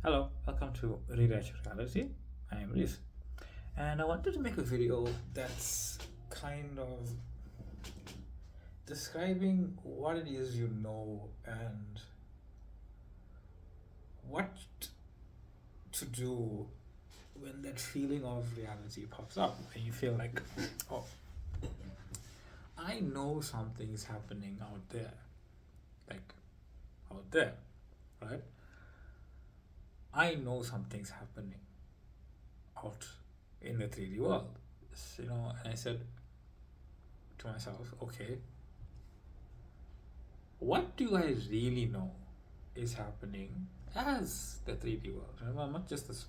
Hello, welcome to Rewrite Your Reality. I am Reese, and I wanted to make a video that's kind of describing what it is you know and what to do when that feeling of reality pops up and you feel like, oh, I know something's happening out there, like out there, right? I know something's happening out in the 3D world, and I said to myself, okay, what do I really know is happening as the 3D world? Remember, not just this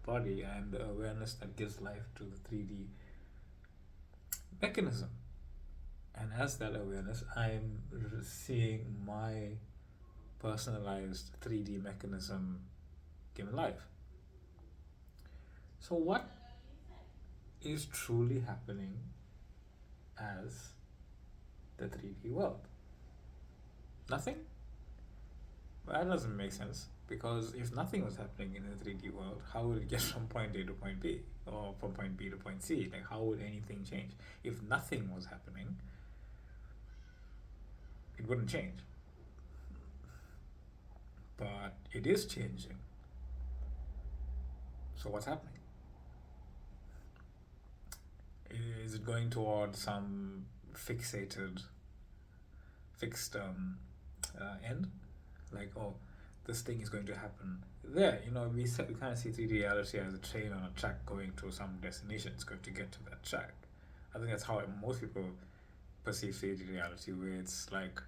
body and the awareness that gives life to the 3D mechanism. And as that awareness, I'm seeing my personalized 3D mechanism given life. So, what is truly happening as the 3D world? Nothing? Well, that doesn't make sense because if nothing was happening in the 3D world, how would it get from point A to point B or from point B to point C? Like, how would anything change? If nothing was happening, it wouldn't change. But it is changing. So, what's happening? Is it going towards some fixed end? Like, oh, this thing is going to happen there. We kind of see 3D reality as a train on a track going to some destination. It's going to get to that track. I think that's how most people perceive 3D reality, where it's like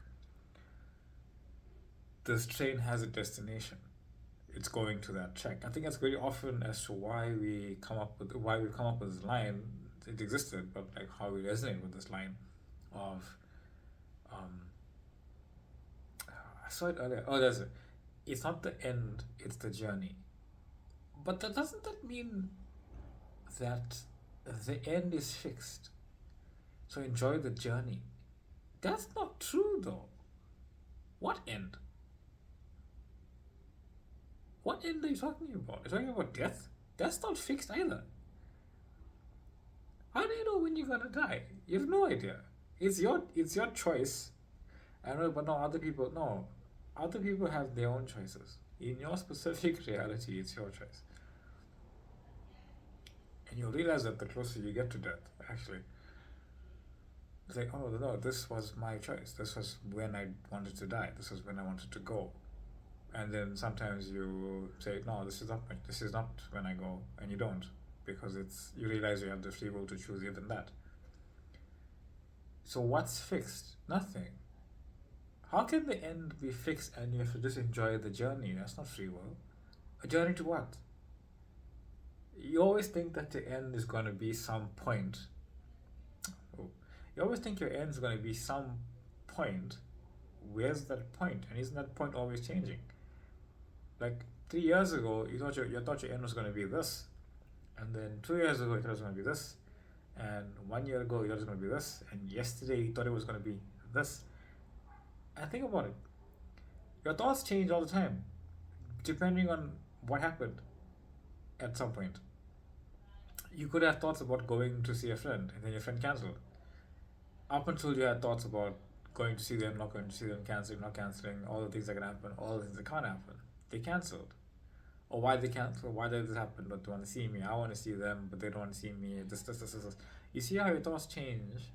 this train has a destination. It's going to that track. I think that's very often as to why we've come up with this line. It existed, but like how we resonate with this line of um, I saw it earlier. Oh, that's it. It's not the end, it's the journey. But doesn't that mean that the end is fixed? So enjoy the journey. That's not true though. What end? What end are you talking about? You're talking about death? That's not fixed either. How do you know when you're gonna die? You have no idea. It's your choice. I know, but no other people no. Other people have their own choices. In your specific reality, it's your choice. And you'll realize that the closer you get to death, actually. It's like, oh no, this was my choice. This was when I wanted to die. This was when I wanted to go. And then sometimes you say, no, this is not when I go, and you don't, because you realize you have the free will to choose even that. So what's fixed? Nothing. How can the end be fixed and you have to just enjoy the journey? That's not free will. A journey to what? You always think that the end is going to be some point. Oh. You always think your end is going to be some point. Where's that point? And isn't that point always changing? Like 3 years ago, you thought your end was going to be this, and then 2 years ago you thought it was going to be this, and 1 year ago you thought it was going to be this, and yesterday you thought it was going to be this. And think about it. Your thoughts change all the time, depending on what happened at some point. You could have thoughts about going to see a friend, and then your friend cancelled. Up until you had thoughts about going to see them, not going to see them, cancelling, not cancelling, all the things that can happen, all the things that can't happen. They cancelled. Or why they cancel? Why did this happen? But they want to see me. I want to see them, but they don't want to see me. This. You see how your thoughts change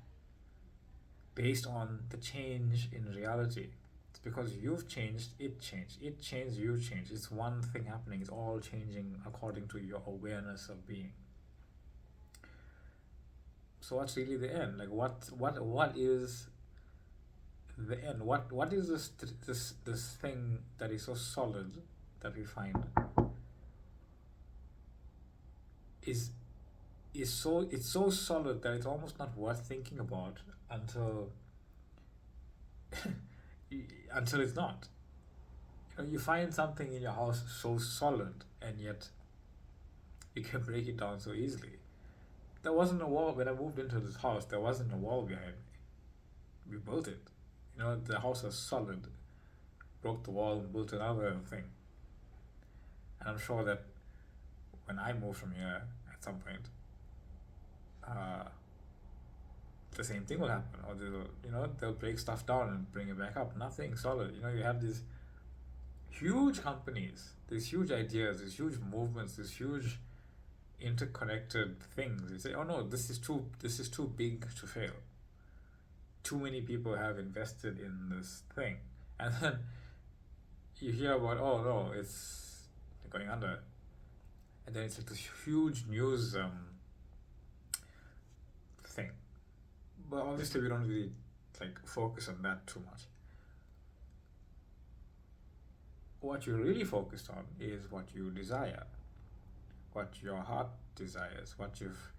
based on the change in reality. It's because you've changed, it changed. It changed, you changed. It's one thing happening. It's all changing according to your awareness of being. So what's really the end? Like what is the end? What is this thing that is so solid that we find is it's so solid that it's almost not worth thinking about until until it's not. You find something in your house so solid and yet you can break it down so easily. There wasn't a wall when I moved into this house. There wasn't a wall behind me. We built it. The house was solid. Broke the wall and built another thing. I'm sure that when I move from here at some point, uh, the same thing will happen, or they'll break stuff down and bring it back up. Nothing solid. You have these huge companies, these huge ideas, these huge movements, these huge interconnected things. You say, oh no, this is too big to fail. Too many people have invested in this thing, and then you hear about, oh no, it's going under, and then it's like this huge news thing. But obviously, we don't really like focus on that too much. What you're really focused on is what you desire, what your heart desires, what you've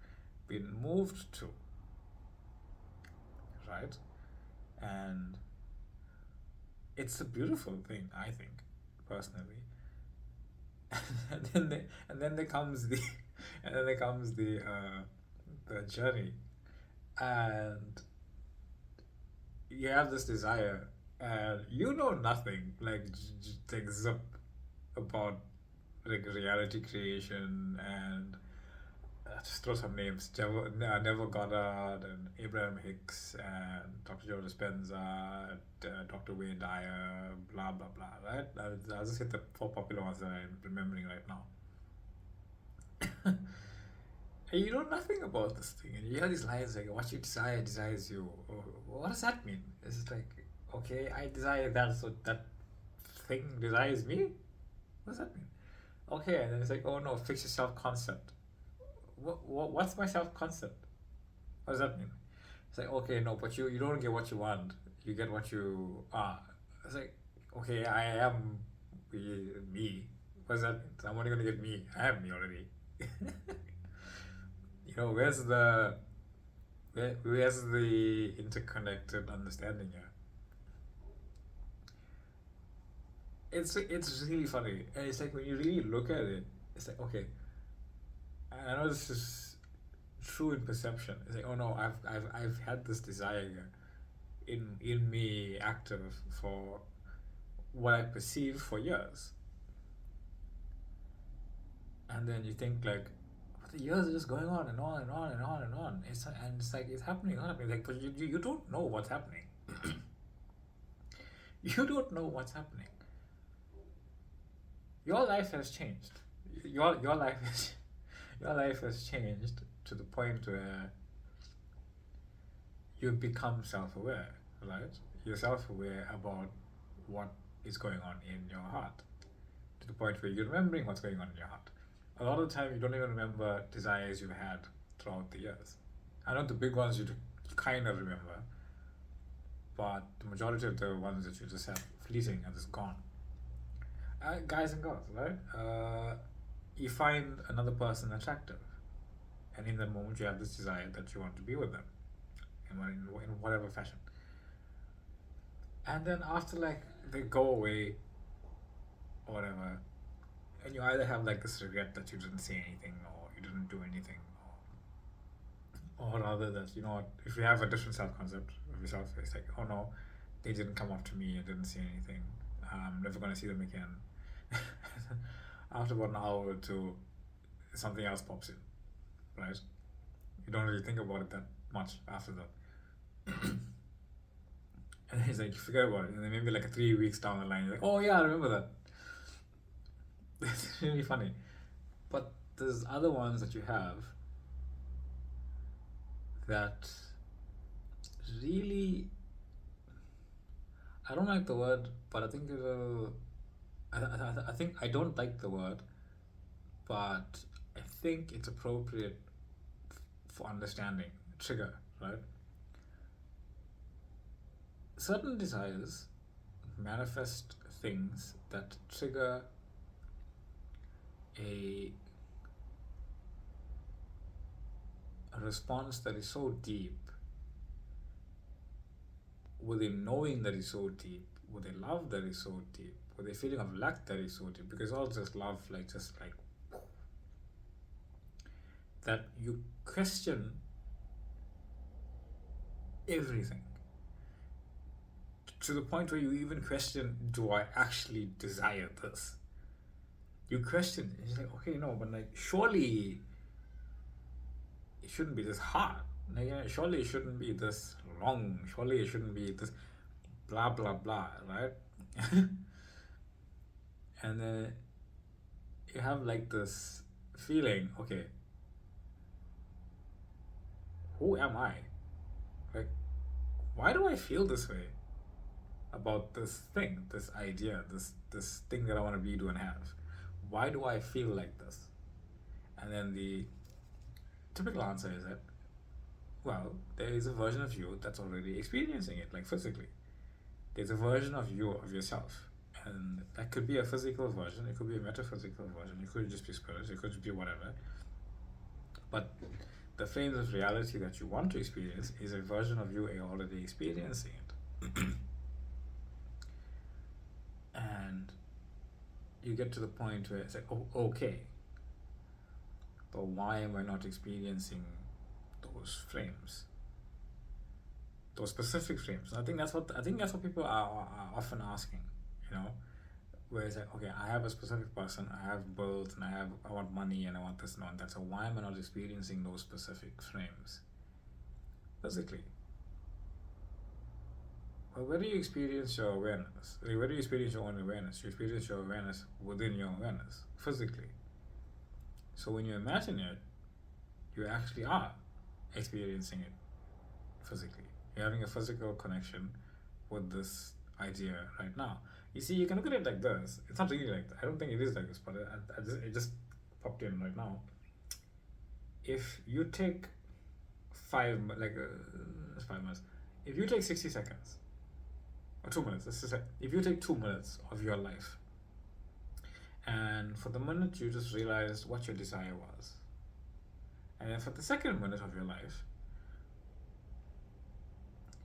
been moved to, right? And it's a beautiful thing, I think, personally. And then there comes the and then there comes the journey, and you have this desire, and you know nothing like zip about like reality creation, and just throw some names: Neville Goddard and AbrahamHicks and Dr. Joe Dispenza, Dr. Wayne Dyer, blah blah blah. Right? I'll just hit the four popular ones that I'm remembering right now. And you know nothing about this thing, and you hear these lines like, "What you desire desires you." What does that mean? Is it like, okay, I desire that, so that thing desires me? What does that mean? Okay, and then it's like, oh no, fix your self concept. What's my self concept? What does that mean? It's like, okay, no, but you don't get what you want. You get what you are. It's like, okay, I am me. What does that mean? I'm only gonna get me. I am me already. Where's the interconnected understanding here? It's really funny, and it's like when you really look at it, it's like, okay, I know this is true in perception. It's like, oh no, I've had this desire in me active for what I perceive for years, and then you think like, but the years are just going on and on and on and on and on. It's like it's happening, not happening. Like, but you don't know what's happening. You don't know what's happening. Your life has changed. Your life has your life has changed to the point where you've become self-aware, right? You're self-aware about what is going on in your heart, to the point where you're remembering what's going on in your heart. A lot of the time, you don't even remember desires you've had throughout the years. I know the big ones you kind of remember, but the majority of the ones that you just have fleeting are just gone. Guys and girls, right? You find another person attractive, and in that moment, you have this desire that you want to be with them, in whatever fashion. And then after, like, they go away or whatever, and you either have like this regret that you didn't say anything, or you didn't do anything, or rather that, you know what, if you have a different self-concept of yourself, it's like, oh no, they didn't come up to me, I didn't say anything, I'm never going to see them again. After about an hour or two, something else pops in, right? You don't really think about it that much after that. And he's like, you forget about it, and then maybe like 3 weeks down the line, you're like, oh yeah, I remember that. It's really funny. But there's other ones that you have that really, I don't like the word, but I think it'll. I think I don't like the word, but I think it's appropriate for understanding. Trigger, right? Certain desires manifest things that trigger a response that is so deep, with a knowing that is so deep, with a love that is so deep, with a feeling of lack that is so deep, because all just love, like, just like that, you question everything to the point where you even question, do I actually desire this? you question it. It's like, okay, no, but like, surely it shouldn't be this hard. Like, yeah, surely it shouldn't be this long. Surely it shouldn't be this blah blah blah, right? And then you have like this feeling, okay, who am I? Like, why do I feel this way about this thing, this idea, this thing that I want to be, do, and have? Why do I feel like this? And then the typical answer is that, well, there is a version of you that's already experiencing it, like physically. There's a version of you, of yourself. And that could be a physical version, it could be a metaphysical version, it could just be spirit, it could just be whatever. But the frames of reality that you want to experience is a version of you already experiencing it. And you get to the point where it's like, oh, okay, but why am I not experiencing those frames, those specific frames? I think that's what people are often asking, you know, where it's like, okay, I have a specific person, I have bills, and I want money, and I want this and I want that. So why am I not experiencing those specific frames physically? Well, where do you experience your awareness? Like, where do you experience your own awareness? You experience your awareness within your awareness, physically. So when you imagine it, you actually are experiencing it physically. You're having a physical connection with this idea right now. You see, you can look at it like this. It's not really like that. I don't think it is like this, but it just popped in right now. If you take 5 minutes, if you take 60 seconds, or 2 minutes, let's just say, if you take 2 minutes of your life, and for the minute you just realized what your desire was, and then for the second minute of your life,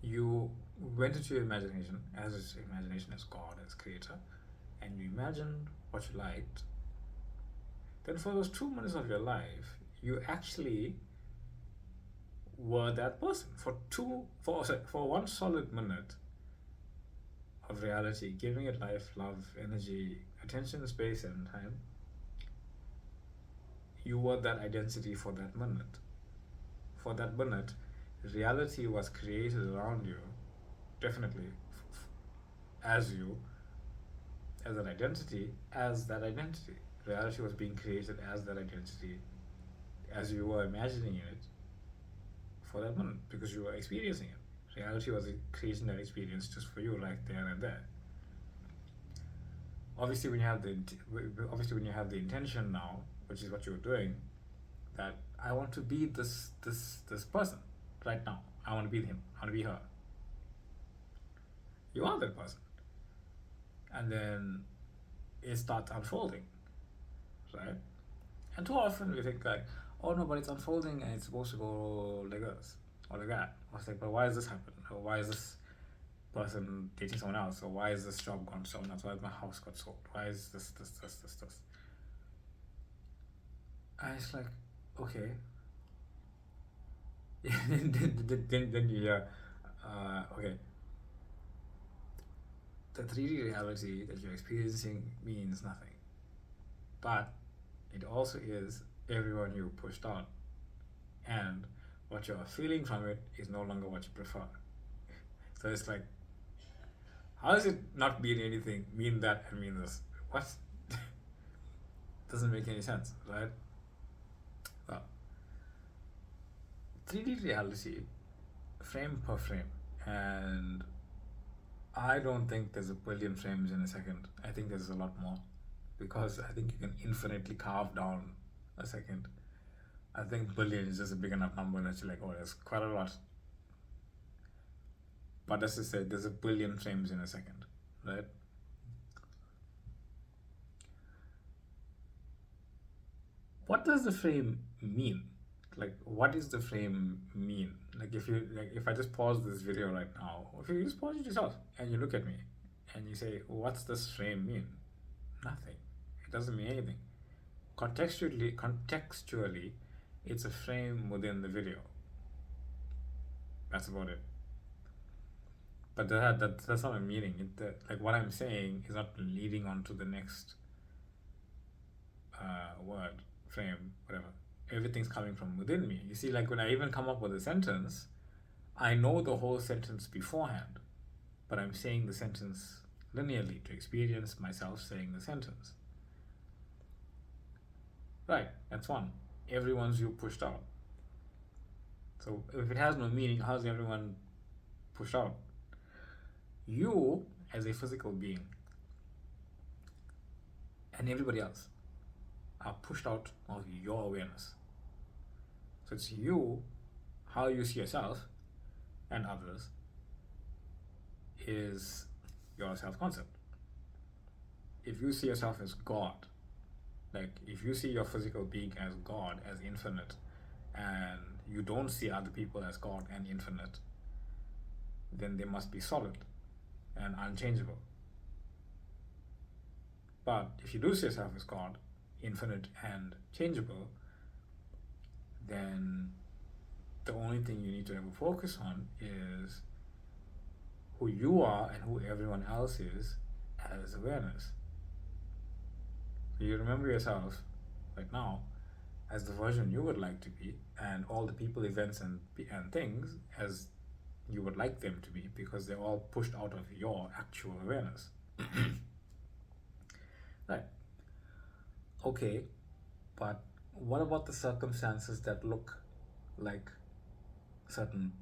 you went into your imagination, as God, as creator, and you imagined what you liked, then for those 2 minutes of your life, you actually were that person. For one solid minute of reality, giving it life, love, energy, attention, space, and time, you were that identity for that minute. For that minute, reality was created around you, definitely, as you, as an identity, Reality was being created as that identity, as you were imagining it for that minute, because you were experiencing it. Reality was creating that experience just for you, right there and there. Obviously, when you have the intention now, which is what you're doing, that I want to be this person right now. I want to be him. I want to be her. You are that person, and then it starts unfolding, right? And too often we think like, oh no, but it's unfolding and it's supposed to go like this or like that. I was like, but why is this happening? Or why is this person dating someone else? Or why is this job gone to someone else? Why is my house got sold? Why is this? And it's like, okay. then you hear, okay, the 3D reality that you're experiencing means nothing. But it also is everyone you pushed on. And what you're feeling from it is no longer what you prefer. So it's like, how does it not mean anything, mean that, and mean this? What? Doesn't make any sense, right? Well, 3D reality, frame per frame, and I don't think there's a billion frames in a second. I think there's a lot more, because I think you can infinitely carve down a second. I think billion is just a big enough number that you're like, oh, there's quite a lot. But as I said, there's a billion frames in a second, right? What does the frame mean? Like, what does the frame mean? Like, if I just pause this video right now, or if you just pause it yourself and you look at me and you say, what's this frame mean? Nothing. It doesn't mean anything. Contextually, it's a frame within the video. That's about it. But that's not a meaning. Like, what I'm saying is not leading on to the next word, frame, whatever. Everything's coming from within me. You see, like when I even come up with a sentence, I know the whole sentence beforehand, but I'm saying the sentence linearly to experience myself saying the sentence. Right, that's one. Everyone's you pushed out. So if it has no meaning, how's everyone pushed out? You, as a physical being, and everybody else are pushed out of your awareness. So it's you, how you see yourself and others is your self-concept. If you see yourself as God, like if you see your physical being as God, as infinite, and you don't see other people as God and infinite, then they must be solid and unchangeable. But if you do see yourself as God, infinite and changeable, then the only thing you need to ever focus on is who you are and who everyone else is as awareness. So you remember yourself right now as the version you would like to be, and all the people, events, and things as you would like them to be, because they're all pushed out of your actual awareness. Right. Okay, but what about the circumstances that look like certain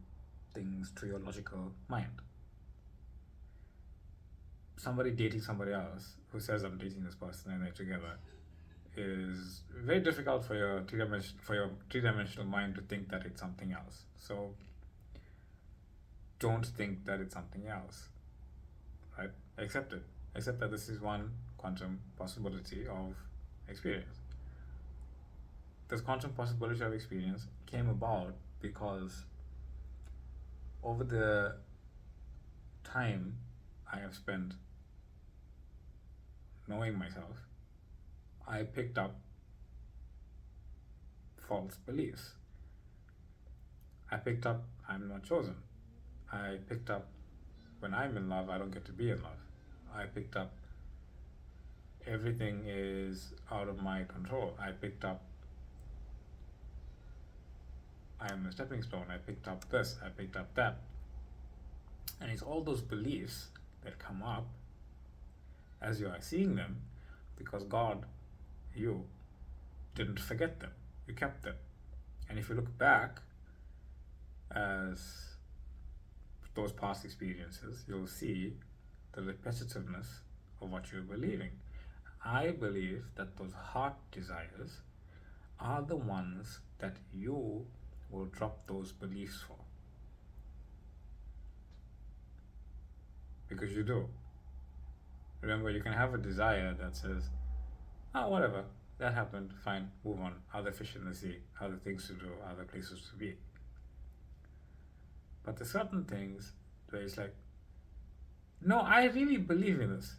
things to your logical mind? Somebody dating somebody else who says I'm dating this person and they're together is very difficult for your three-dimensional mind to think that it's something else. So don't think that it's something else, right? Accept it. Accept that this is one quantum possibility of experience. This quantum possibility of experience came about because over the time I have spent knowing myself, I picked up false beliefs. I picked up I'm not chosen. I picked up when I'm in love, I don't get to be in love. I picked up everything is out of my control. I picked up I am a stepping stone. I picked up this. I picked up that. And it's all those beliefs that come up as you are seeing them, because God, you, didn't forget them. You kept them. And if you look back as those past experiences, you'll see the repetitiveness of what you're believing. I believe that those heart desires are the ones that you will drop those beliefs for. Because you do. Remember, you can have a desire that says, oh, whatever, that happened, fine, move on, other fish in the sea, other things to do, other places to be. But there's certain things where it's like, no, I really believe in this.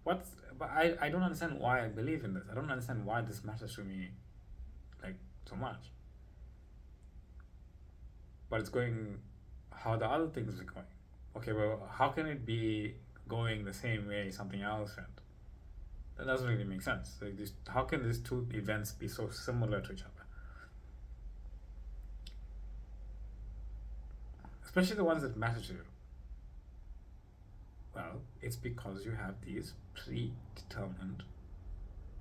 But I don't understand why I believe in this. I don't understand why this matters to me like so much. But it's going how the other things are going. Okay, well, how can it be going the same way something else went? That doesn't really make sense. Like how can these two events be so similar to each other? Especially the ones that matter to you. Well, it's because you have these predetermined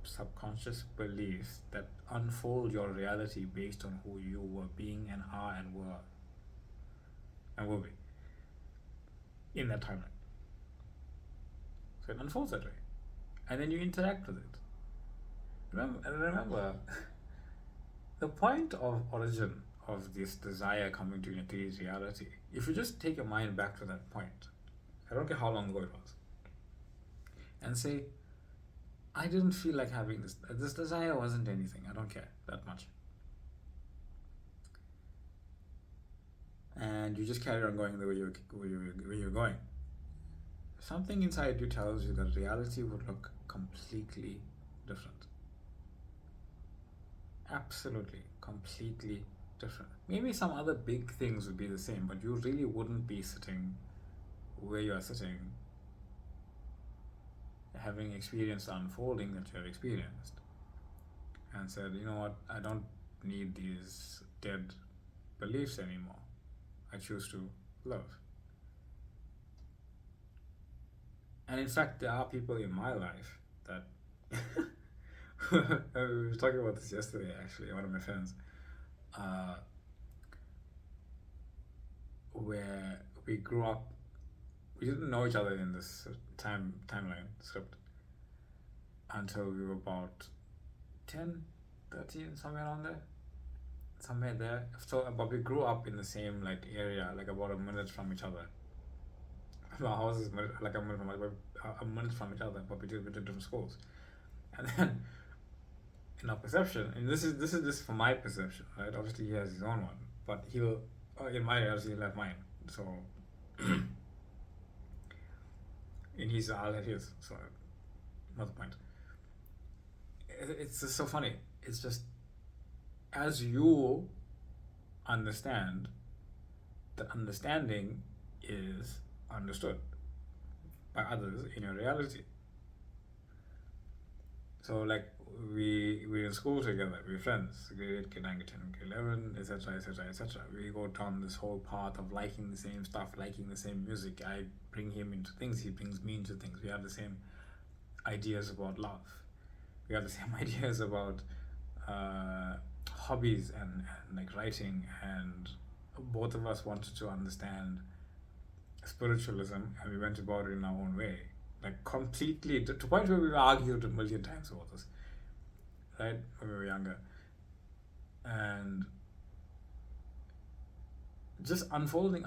subconscious beliefs that unfold your reality based on who you were being and are and were and will be in that timeline. So it unfolds that way. And then you interact with it. Remember the point of origin of this desire coming to your 3D reality, if you just take your mind back to that point, I don't care how long ago it was, and say, I didn't feel like having this. This desire wasn't anything. I don't care that much. And you just carry on going the way you're going. Something inside you tells you that reality would look completely different. Absolutely, completely different. Maybe some other big things would be the same, but you really wouldn't be sitting where you are sitting, having experienced the unfolding that you have experienced. and said, you know what, I don't need these dead beliefs anymore. I choose to love. And in fact, there are people in my life that we were talking about this yesterday, actually, one of my friends, uh, where we grew up, we didn't know each other in this timeline script until we were about 10, 13, somewhere around there. Somewhere there. So, but we grew up in the same like area, like about a minute from each other. Our houses like a minute from each other, but we did different schools. And then in our perception, and this is just from my perception, right? Obviously, he has his own one, but he'll in my reality he'll have mine. So in his, I'll have his. So not the point. It's just so funny. It's just as you understand, the understanding is understood by others in your reality. So like we're in school together, we're friends, grade 8, grade 9, grade 10, grade 11, etc., etc., etc. We go down this whole path of liking the same stuff, liking the same music. I bring him into things, he brings me into things. We have the same ideas about love. We have the same ideas about hobbies and like writing, and both of us wanted to understand spiritualism, and we went about it in our own way, like completely to the point where we argued a million times about this, right, when we were younger. And just unfolding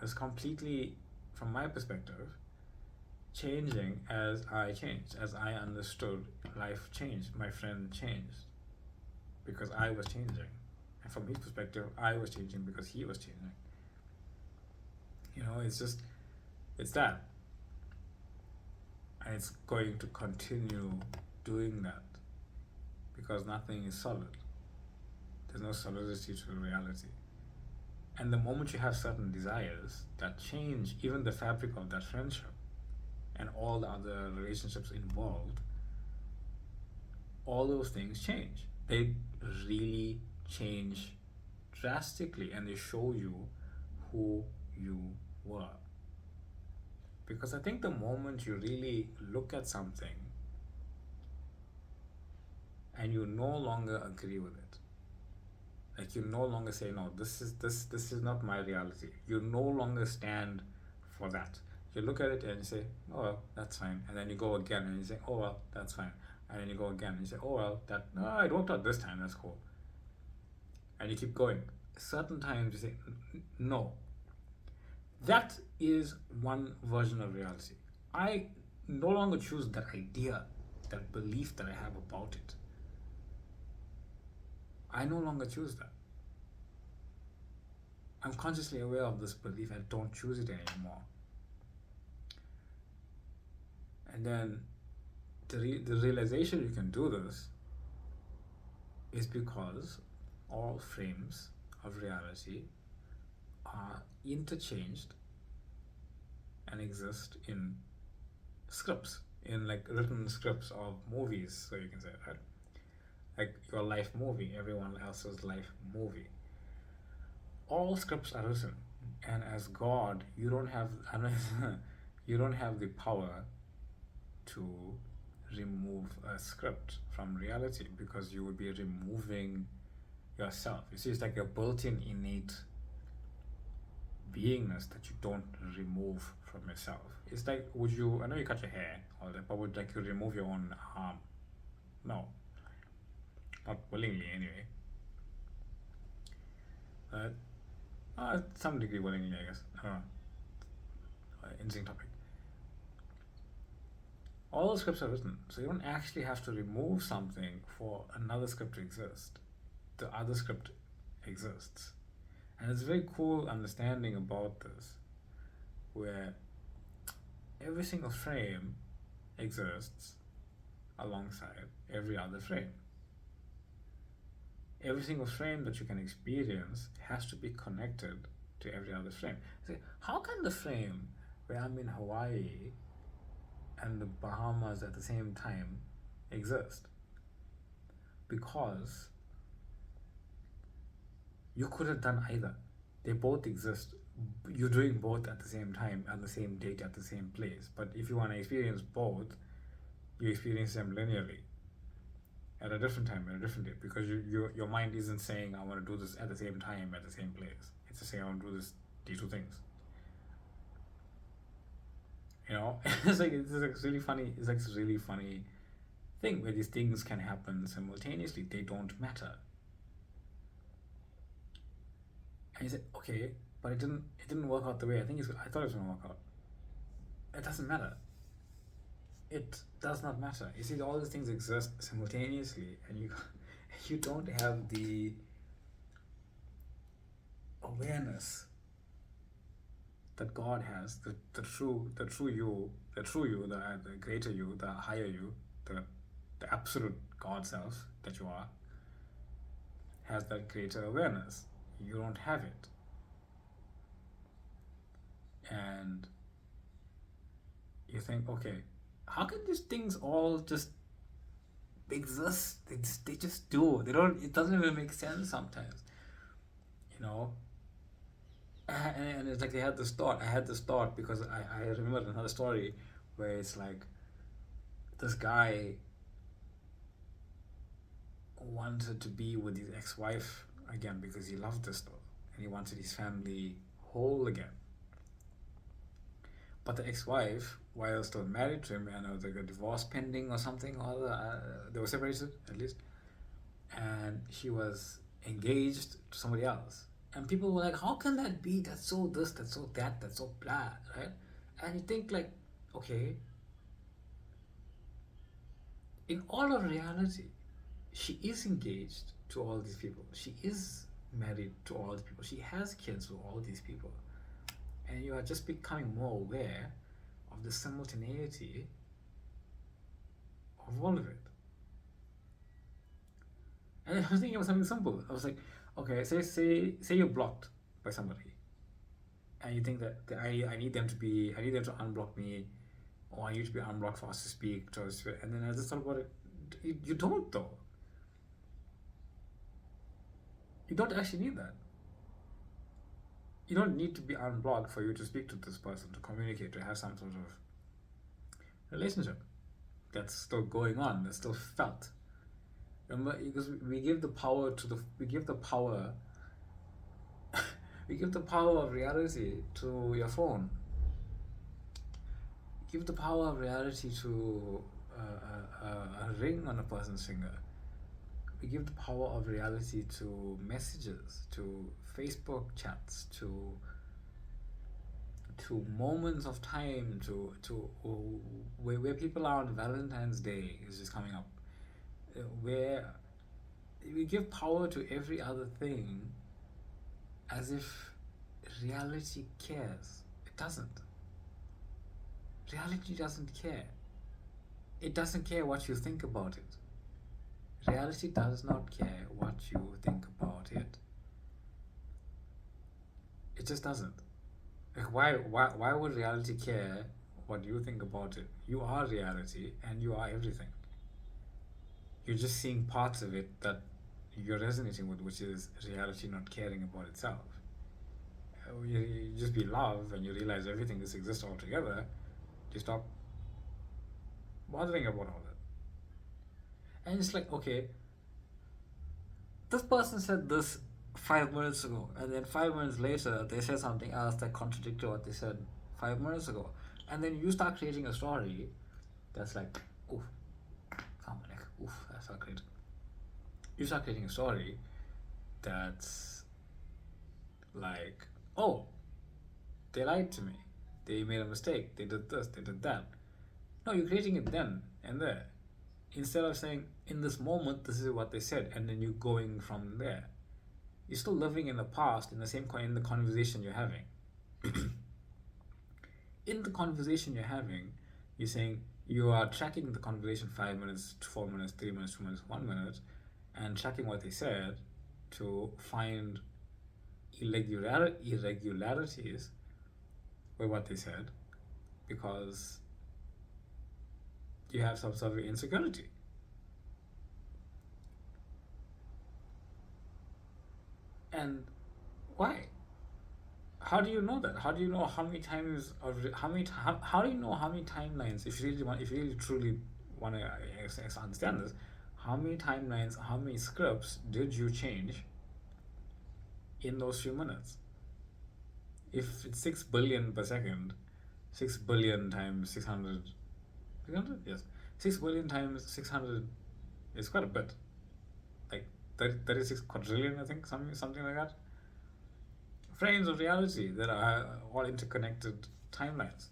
is completely, from my perspective, changing as I changed, as I understood life changed. My friend changed because I was changing, and from his perspective, I was changing because he was changing. You know, it's that, and it's going to continue doing that because nothing is solid. There's no solidity to reality. And the moment you have certain desires that change even the fabric of that friendship and all the other relationships involved, all those things change. They really change drastically, and they show you who you were. Because I think the moment you really look at something and you no longer agree with it, like you no longer say, no, this is not my reality. You no longer stand for that. You look at it and you say, oh well, that's fine. And then you go again and you say, oh well, that's fine. And then you go again and you say, oh well, no, it worked out this time, that's cool. And you keep going. Certain times you say, no. That is one version of reality. I no longer choose that idea, that belief that I have about it. I no longer choose that. I'm consciously aware of this belief. I don't choose it anymore. And then the realization you can do this is because all frames of reality are interchanged and exist in scripts, in like written scripts of movies, so you can say, right? Like your life movie, everyone else's life movie. All scripts are written, and as God, you don't have you don't have the power to remove a script from reality, because you would be removing yourself. You see, it's like a built-in innate beingness that you don't remove from yourself. It's like, would you, I know you cut your hair, all that, but would like you remove your own arm? No. Not willingly, anyway. Some degree willingly, I guess. I don't know. Interesting topic. All the scripts are written, so you don't actually have to remove something for another script to exist. The other script exists. And it's a very cool understanding about this, where every single frame exists alongside every other frame. Every single frame that you can experience has to be connected to every other frame. So how can the frame where I'm in Hawaii and the Bahamas at the same time exist? because you could have done either. They both exist. You're doing both at the same time, at the same date, at the same place. But if you want to experience both, you experience them linearly at a different time, at a different date, because your mind isn't saying, I want to do this at the same time, at the same place. It's just saying, I want to do these two things. You know, it's like really funny. It's like this really funny thing where these things can happen simultaneously. They don't matter. And you say, okay, but it didn't work out the way I thought it was gonna work out. It doesn't matter. It does not matter. You see, all these things exist simultaneously, and you don't have the awareness that God has, the true you, the greater you, the higher you, the absolute God self that you are, has that greater awareness. You don't have it. And you think, okay, how can these things all just exist? They just do. They don't. It doesn't even make sense sometimes. You know. And it's like they had this thought. I had this thought because I remember another story where it's like this guy wanted to be with his ex-wife again because he loved this though, and he wanted his family whole again. But the ex-wife, while still married to him, and there was like a divorce pending or something, or they were separated at least, and she was engaged to somebody else. And people were like, how can that be? That's so this, that's so that, that's so blah, right? And you think like, okay, in all of reality, she is engaged to all these people. She is married to all these people. She has kids with all these people. And you are just becoming more aware of the simultaneity of all of it. And I was thinking about something simple. I was like, okay, say you're blocked by somebody, and you think that I need them to unblock me, or I need to be unblocked for us to speak to us. And then I just thought about it. You don't though. You don't actually need that. You don't need to be unblocked for you to speak to this person, to communicate, to have some sort of relationship that's still going on, that's still felt. Remember, because we give the power of reality to your phone. Give the power of reality to a ring on a person's finger. We give the power of reality to messages, to Facebook chats, to moments of time, to where people are on Valentine's Day is just coming up, where we give power to every other thing as if reality cares. It doesn't. Reality doesn't care. It doesn't care what you think about it. Reality does not care what you think about it. It just doesn't. Like why would reality care what you think about it? You are reality and you are everything. You're just seeing parts of it that you're resonating with, which is reality not caring about itself. You just be love and you realize everything just exists all together. You stop bothering about all that. And it's like, okay, this person said this 5 minutes ago, and then 5 minutes later they said something else that contradicted what they said 5 minutes ago. And then you start creating a story that's like, oof, that's not great. You start creating a story that's like, oh, they lied to me, they made a mistake, they did this, they did that. No, you're creating it then and there, instead of saying, in this moment this is what they said, and then you going from there. You're still living in the past, in the conversation you're having. In the conversation you're having, you're saying, you are tracking the conversation 5 minutes, 4 minutes, 3 minutes, 2 minutes, 1 minute, and tracking what they said to find irregularities with what they said, because you have some sort of insecurity. And why? How do you know that? How do you know how many times of how do you know how many timelines? If you really want, if you really truly want to understand this, how many timelines, how many scripts did you change in those few minutes? If it's 6 billion per second, 6 billion times 600, 600, yes, 6 billion times 600 is quite a bit. Like 36 quadrillion, I think, something like that. Frames of reality that are all interconnected timelines.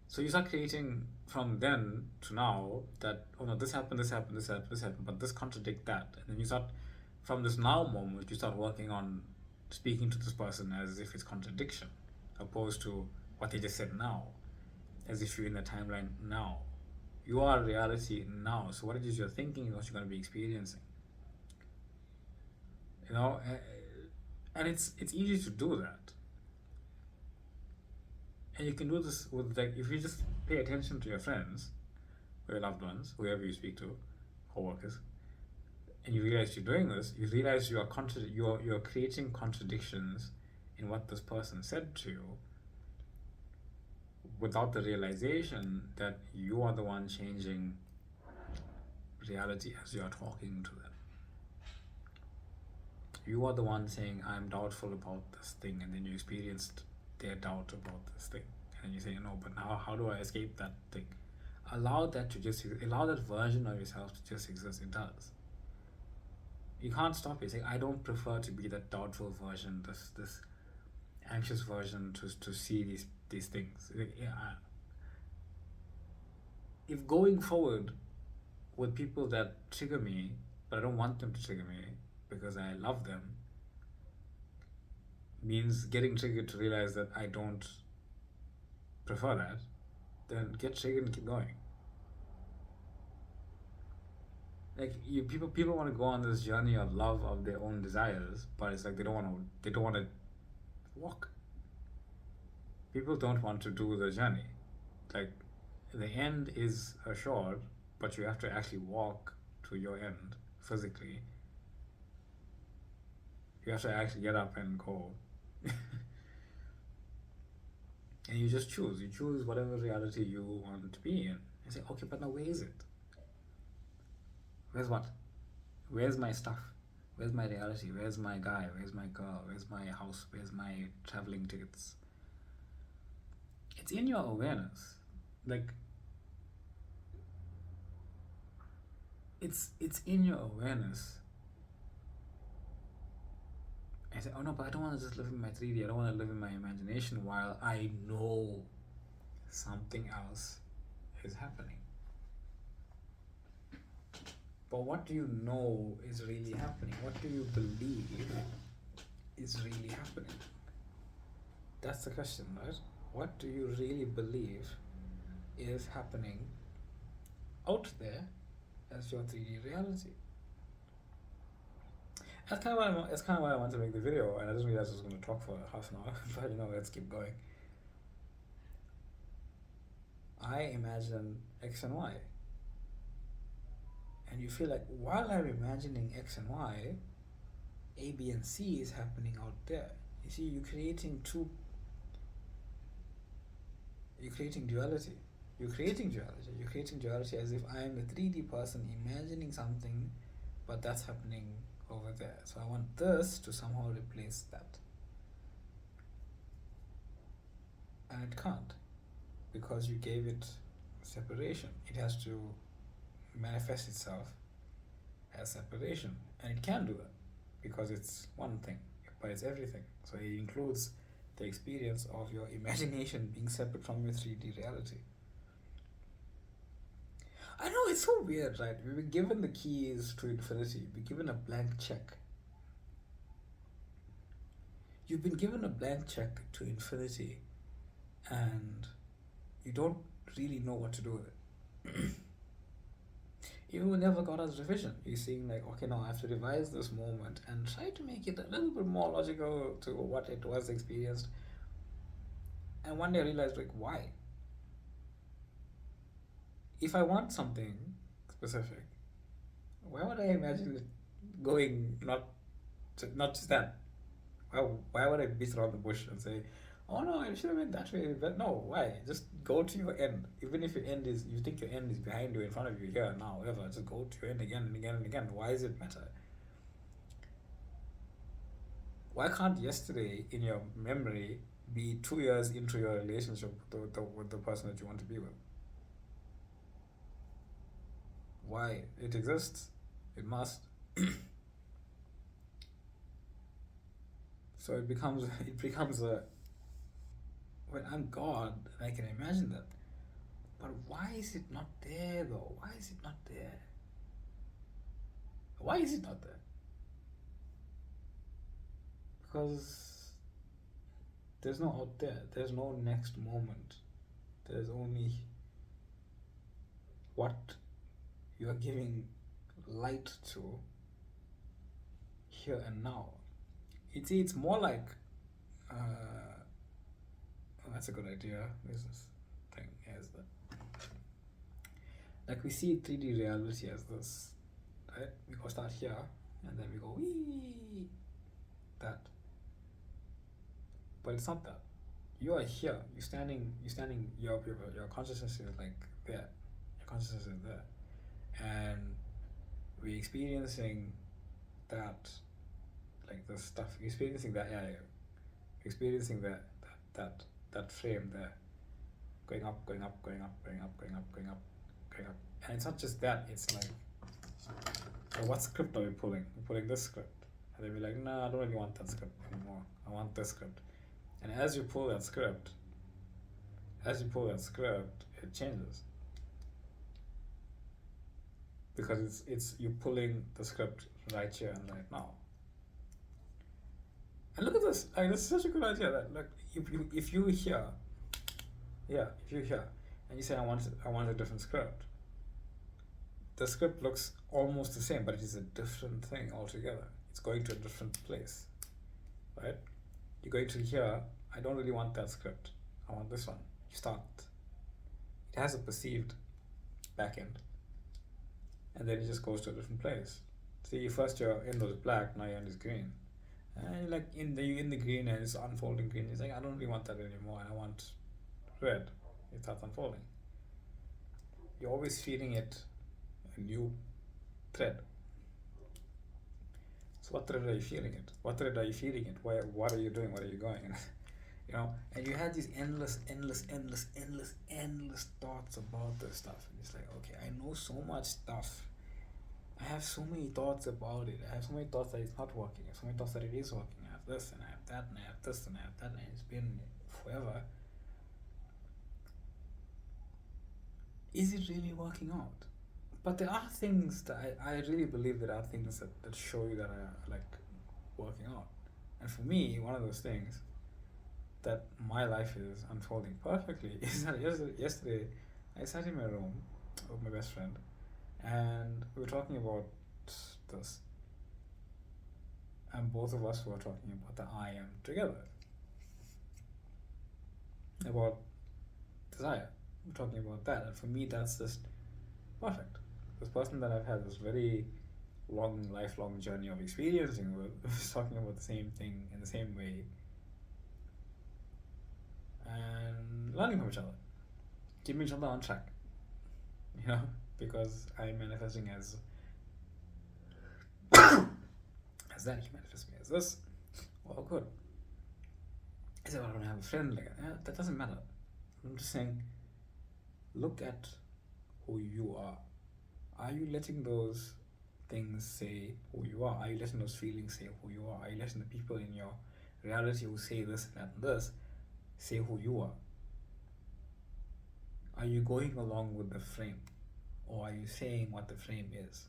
So you start creating from then to now that, oh no, this happened, this happened, this happened, this happened, but this contradict that. And then you start, from this now moment, you start working on speaking to this person as if it's contradiction, opposed to what they just said now, as if you're in the timeline now. You are reality now. So what it is you're thinking is what you're going to be experiencing. You know, and it's easy to do that. And you can do this with, like, if you just pay attention to your friends or your loved ones, whoever you speak to, co-workers, and you realize you're doing this, you realize you are you're creating contradictions in what this person said to you, without the realization that you are the one changing reality as you are talking to them. You are the one saying, I'm doubtful about this thing, and then you experienced their doubt about this thing, and you say, no, but now how do I escape that thing? Allow that version of yourself to just exist. It does. You can't stop it. Say, I don't prefer to be that doubtful version, this anxious version to see these things. If going forward with people that trigger me, but I don't want them to trigger me because I love them, means getting triggered to realize that I don't prefer that, then get triggered and keep going. Like, people want to go on this journey of love of their own desires, but it's like they don't want to walk. People don't want to do the journey. Like, the end is assured, but you have to actually walk to your end physically. You have to actually get up and go. And you just choose. You choose whatever reality you want to be in. You say, okay, but now where is it? Where's what? Where's my stuff? Where's my reality? Where's my guy? Where's my girl? Where's my house? Where's my traveling tickets? It's in your awareness. Like, it's in your awareness. I say, oh no, but I don't want to just live in my 3D. I don't want to live in my imagination while I know something else is happening. But what do you know is really happening? What do you believe is really happening? That's the question, right? What do you really believe is happening out there as your 3D reality? That's kind of why I want to make the video, and I didn't realize I was going to talk for half an hour, but let's keep going. I imagine X and Y. And you feel like while I'm imagining X and Y, A, B, and C is happening out there. You see, you're creating duality. You're creating duality as if I'm a 3D person imagining something, but that's happening over there. So I want this to somehow replace that. And it can't, because you gave it separation. It has to manifest itself as separation, and it can do that because it's one thing, but it's everything. So it includes the experience of your imagination being separate from your 3D reality. I know, it's so weird, right? We've been given the keys to infinity. We've been given a blank check. You've been given a blank check to infinity, and you don't really know what to do with it. Even we never got us revision. You're seeing like, okay, now I have to revise this moment and try to make it a little bit more logical to what it was experienced. And one day I realized, like, why? If I want something specific, why would I imagine it going not Not just that. Why would I beat around the bush and say, oh no, it should have been that way? But no, why? Just go to your end. Even if your end is, you think your end is behind you, in front of you, here, now, whatever, just go to your end again and again and again. Why does it matter? Why can't yesterday in your memory be 2 years into your relationship with the person that you want to be with? Why? It exists. It must. So it becomes a, when I'm God, I can imagine that. But why is it not there though? Why is it not there? Why is it not there? Because there's no out there. There's no next moment. There's only what you are giving light to here and now. It's more like, oh, that's a good idea. This thing is that, like, we see 3D reality as this, right? We go start here and then we go wee, that. But it's not that. You are here. You're standing. Your consciousness is like there. Your consciousness is there, and we're experiencing that, like the stuff. We're experiencing that area. We're experiencing that frame there, going up, going up, going up, going up, going up, going up, going up. And it's not just that. It's like, so what script are we pulling? We're pulling this script, and then we're like, no, I don't really want that script anymore. I want this script. And as you pull that script, it changes. Because it's you pulling the script right here and right now. And look at this. Like, this is such a good idea that, like, if you hear, and you say I want a different script, the script looks almost the same, but it is a different thing altogether. It's going to a different place, right? You're going to here, I don't really want that script. I want this one. You start. It has a perceived backend. And then it just goes to a different place. See, first your end was black, now your end is green. And like in the green and it's unfolding green. It's like, I don't really want that anymore. I want red. It starts unfolding. You're always feeding it a new thread. So what thread are you feeding it? What thread are you feeding it? What are you doing? What are you going? You know, and you had these endless thoughts about this stuff. And it's like, okay, I know so much stuff. I have so many thoughts about it. I have so many thoughts that it's not working. I have so many thoughts that it is working. I have this and I have that and I have this and I have that, and it's been forever. Is it really working out? But there are things that I really believe there are things that show you that are like working out. And for me, one of those things that my life is unfolding perfectly is that yesterday I sat in my room with my best friend and we were talking about this, and both of us were talking about the I am together, about desire. We're talking about that, and for me that's just perfect. This person that I've had this very lifelong journey of experiencing with is talking about the same thing in the same way and learning from each other, keeping each other on track, you know, because I'm manifesting as that, he manifests me as this. Well, good. I said, well, I don't have a friend like that. That doesn't matter. I'm just saying, look at who you are. Are you letting those things say who you are? Are you letting those feelings say who you are? Are you letting the people in your reality who say this and that and this say who you are? Are you going along with the frame? Or are you saying what the frame is?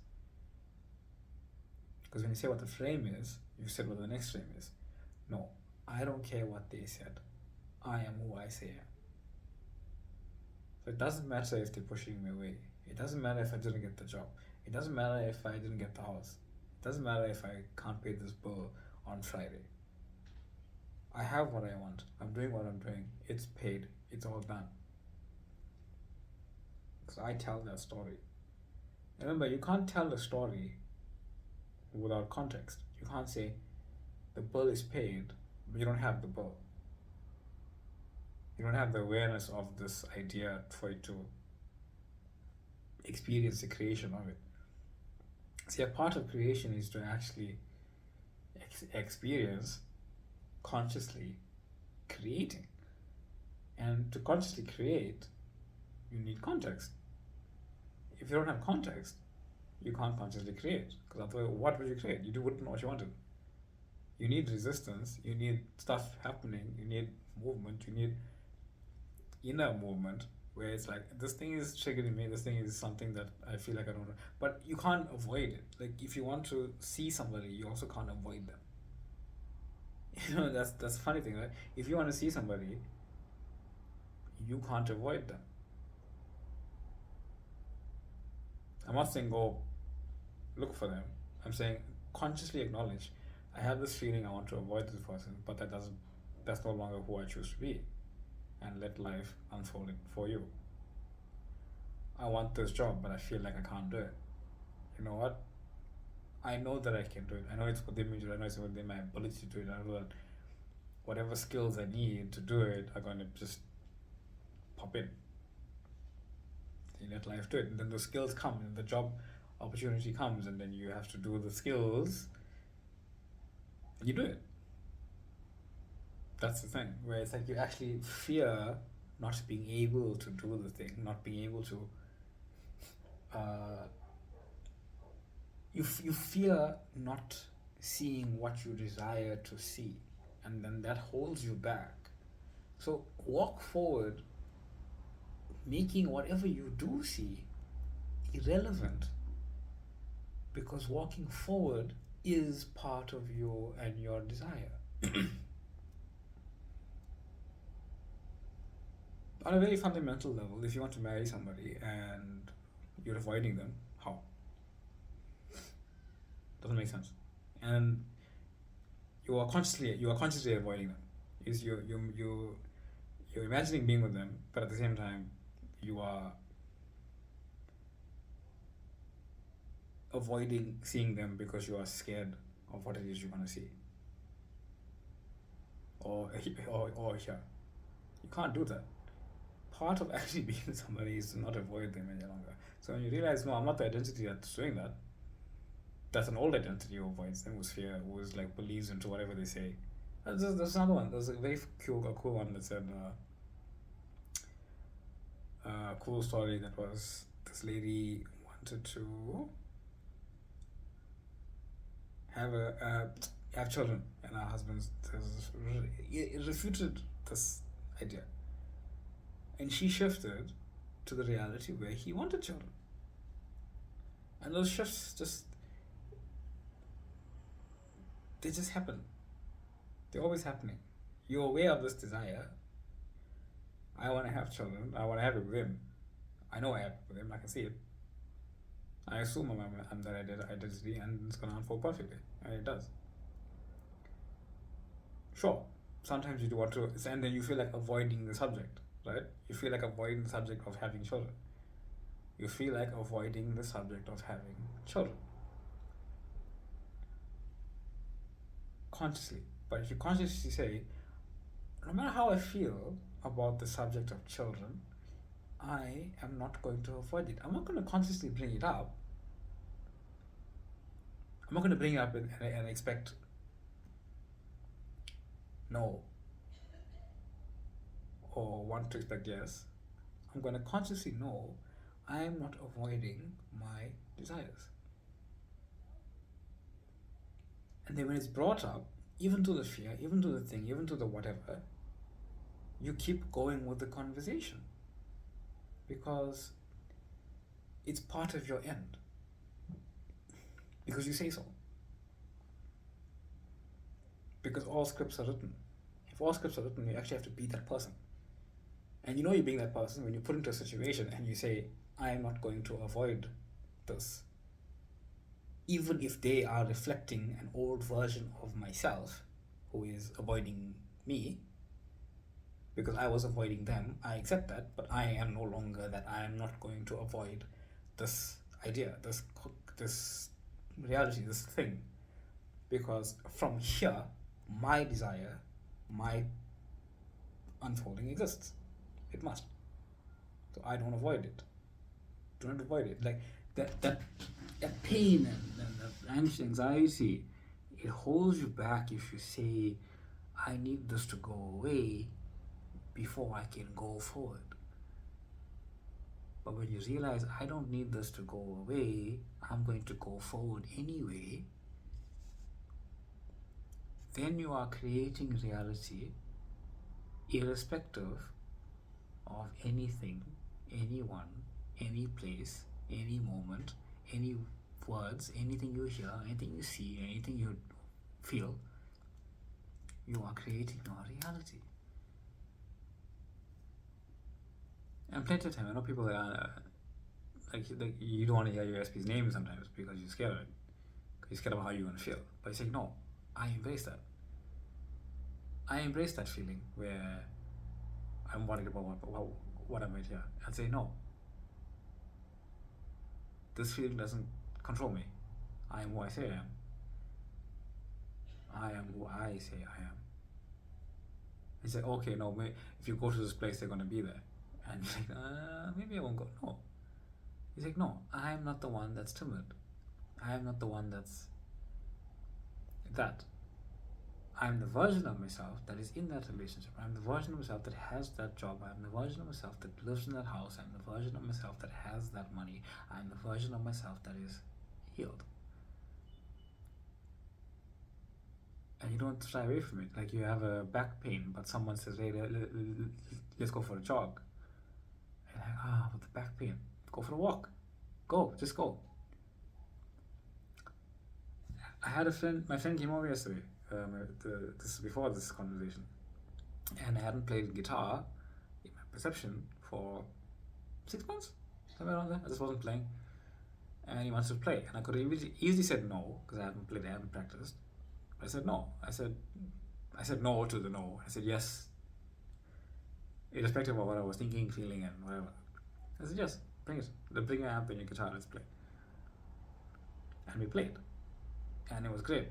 Because when you say what the frame is, you said what the next frame is. No, I don't care what they said. I am who I say I am. So it doesn't matter if they're pushing me away. It doesn't matter if I didn't get the job. It doesn't matter if I didn't get the house. It doesn't matter if I can't pay this bill on Friday. I have what I want. I'm doing what I'm doing. It's paid. It's all done. Because I tell that story. Remember, you can't tell a story without context. You can't say, the bill is paid, but you don't have the bill. You don't have the awareness of this idea for you to experience the creation of it. See, a part of creation is to actually experience consciously creating. And to consciously create, you need context. If you don't have context, you can't consciously create. Because otherwise, what would you create? You wouldn't know what you wanted. You need resistance, you need stuff happening, you need movement, you need inner movement, where it's like, this thing is triggering me, this thing is something that I feel like I don't know. But you can't avoid it. Like, if you want to see somebody, you also can't avoid them. You know, that's the funny thing, right? If you want to see somebody, you can't avoid them. I'm not saying go look for them. I'm saying consciously acknowledge, I have this feeling I want to avoid this person, but that's no longer who I choose to be, and let life unfold it for you. I want this job, but I feel like I can't do it. You know what? I know that I can do it. I know it's within me to do it. I know it's within my ability to do it. I know that whatever skills I need to do it are going to just pop in. You let life do it, and then the skills come, and the job opportunity comes, and then you have to do the skills, and you do it. That's the thing, where it's like you actually fear not being able to do the thing, not being able to. You fear not seeing what you desire to see, and then that holds you back. So walk forward, making whatever you do see irrelevant, because walking forward is part of you and your desire. On a very fundamental level, if you want to marry somebody and you're avoiding them, how? Doesn't make sense. And you are consciously avoiding them. Is you're imagining being with them, but at the same time you are avoiding seeing them because you are scared of what it is you're gonna see. Or here. You can't do that. Part of actually being with somebody is to not avoid them any longer. So when you realize, no, I'm not the identity that's doing that. That's an old identity who avoids them, who's fear, who's like believes into whatever they say. There's another one. There's a very cool one that said a cool story that was, this lady wanted to have children, and her husband refuted this idea, and she shifted to the reality where he wanted children. And those shifts they just happen. They're always happening. You're aware of this desire. I want to have children. I want to have it with him. I know I have it with him. I can see it. I assume I'm that identity, and it's going to unfold perfectly. And it does. Sure, sometimes you do want to, and then you feel like avoiding the subject, right? You feel like avoiding the subject of having children. You feel like avoiding the subject of having children. Consciously. But if you consciously say, no matter how I feel about the subject of children, I am not going to avoid it. I'm not going to consciously bring it up. I'm not going to bring it up and expect no, or want to expect yes. I'm going to consciously know I am not avoiding my desires. And then when it's brought up, even to the fear, even to the thing, even to the whatever, you keep going with the conversation, because it's part of your end, because you say so. Because all scripts are written. If all scripts are written, you actually have to be that person. And you know you're being that person when you put into a situation and you say, I am not going to avoid this. Even if they are reflecting an old version of myself who is avoiding me, because I was avoiding them, I accept that, but I am no longer that. I am not going to avoid this idea, this reality, this thing. Because from here, my desire, my unfolding exists. It must. So I don't avoid it. Do not avoid it. Like that pain and that anxiety, it holds you back if you say, I need this to go away before I can go forward. But when you realize I don't need this to go away, I'm going to go forward anyway, then you are creating reality irrespective of anything, anyone, any place, any moment, any words, anything you hear, anything you see, anything you feel. You are creating your reality. And plenty of time, I know people that are like you don't want to hear your SP's name sometimes because you're scared of it. You're scared of how you're going to feel. But you say, no, I embrace that. I embrace that feeling where I'm worried about what I might hear. And say, no, this feeling doesn't control me. I am who I say I am. I am who I say I am. You say, okay, no, if you go to this place, they're going to be there. And you're like, maybe I won't go. No. He's like, no, I am not the one that's timid. I am not the one that's that. I'm the version of myself that is in that relationship. I'm the version of myself that has that job. I'm the version of myself that lives in that house. I'm the version of myself that has that money. I'm the version of myself that is healed. And you don't shy away from it. Like you have a back pain, but someone says, hey, let's go for a jog. And like, with the back pain, go for a walk. Go, just go. I had a friend, my friend came over yesterday. This is before this conversation. And I hadn't played guitar in my perception for 6 months, somewhere around there. I just wasn't playing. And he wants to play. And I could have easily said no, because I haven't played, I haven't practiced. I said no. I said no to the no. I said yes, irrespective of what I was thinking, feeling, and whatever. I said yes, bring it. Bring your amp and your guitar, let's play. And we played. And it was great.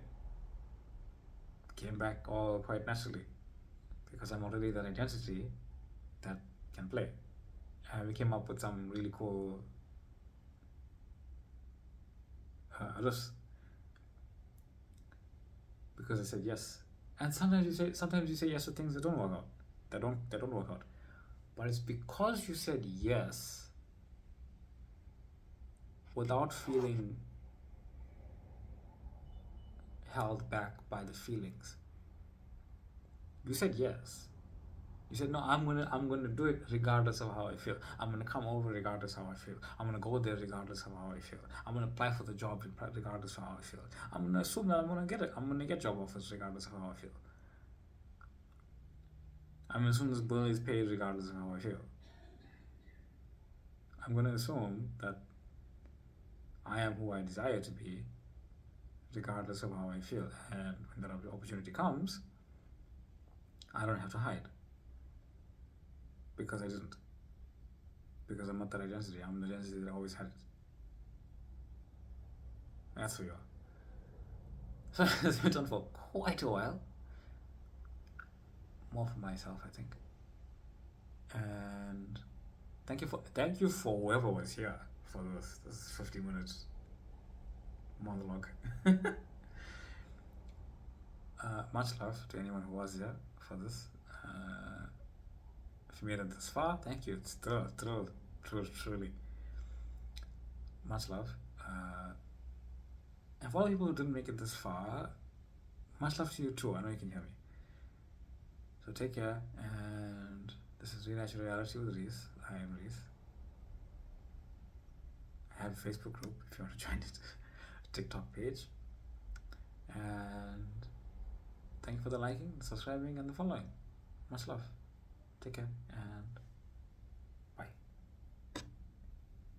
Came back all quite naturally. Because I'm already that identity that can play. And we came up with some really cool riffs. Because I said yes. And sometimes you say yes to things that don't work out. That don't work out. But it's because you said yes without feeling held back by the feelings. You said yes. You said no, I'm gonna do it regardless of how I feel. I'm gonna come over regardless of how I feel. I'm gonna go there regardless of how I feel. I'm gonna apply for the job regardless of how I feel. I'm gonna assume that I'm gonna get it. I'm gonna get job offers regardless of how I feel. I'm gonna assume this bill is paid regardless of how I feel. I'm gonna assume that I am who I desire to be regardless of how I feel. And when that opportunity comes, I don't have to hide. Because I didn't. Because I'm not that identity. I'm the identity that always had it. That's who you are. So it's been done for quite a while. More for myself, I think. And thank you for whoever was here for this 50 minutes monologue. Much love to anyone who was here for this. If you made it this far, thank you. It's truly. Much love. And for all the people who didn't make it this far, much love to you too. I know you can hear me. So take care, and this is Renatural Reality with Reese. I am Reese. I have a Facebook group if you want to join it, TikTok page. And thank you for the liking, the subscribing, and the following. Much love. Take care. And